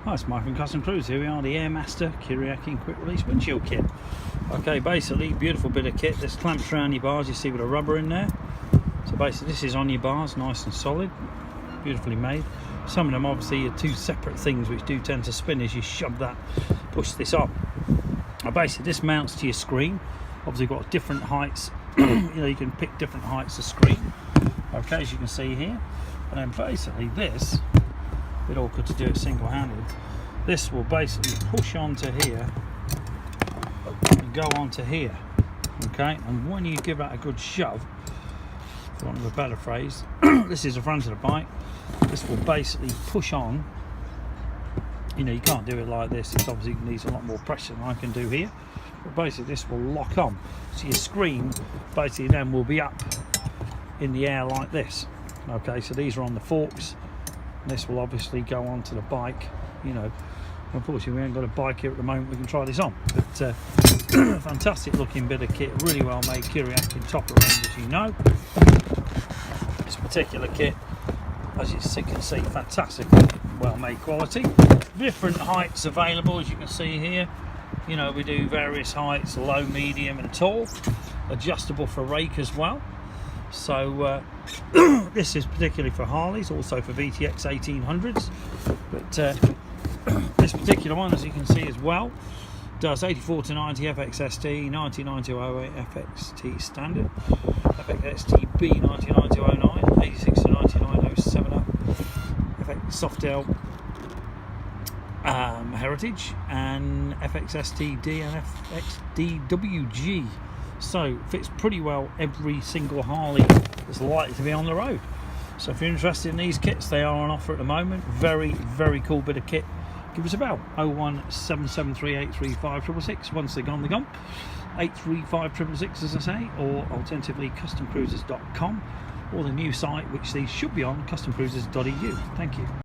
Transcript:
Hi, it's Mike from Custom Cruise. Here we are, the Airmaster Kuryakyn quick release windshield kit. Okay, basically beautiful bit of kit. This clamps around your bars, you see with a rubber in there. So basically this is on your bars, nice and solid, beautifully made. Some of them obviously are two separate things which do tend to spin as you shove that, push this on. Now basically this mounts to your screen. Obviously got different heights, you can pick different heights of screen. Okay, as you can see here. And then basically this, a bit awkward to do it single-handed, this will basically push onto here and go onto here. Okay, and when you give that a good shove, for want of a better phrase, this is the front of the bike, this will basically push on. You can't do it like this, it's obviously needs a lot more pressure than I can do here, but basically this will lock on, so your screen basically then will be up in the air like this. Okay, so these are on the forks. This will obviously go onto the bike. Unfortunately we ain't got a bike here at the moment we can try this on, but fantastic looking bit of kit, really well made. Kuryakyn top of range, as you know. This particular kit, as you can see, fantastic well made quality. Different heights available, as you can see here. We do various heights, low, medium and tall, adjustable for rake as well. So this is particularly for Harleys, also for VTX 1800s, but this particular one, as you can see as well, does 84 to 90 FXSD, 99 to 08 FXT standard, FXSTB 99 to 09, 86 to 99 070, FXSTD Heritage, and FXSTD and fxdwg. So fits pretty well every single Harley that's likely to be on the road. So if you're interested in these kits, they are on offer at the moment. Very, very cool bit of kit. Give us a bell, 01773835666. Once they're gone, they're gone. 835 as I say, or alternatively customcruisers.com, or the new site which these should be on, customcruisers.eu. Thank you.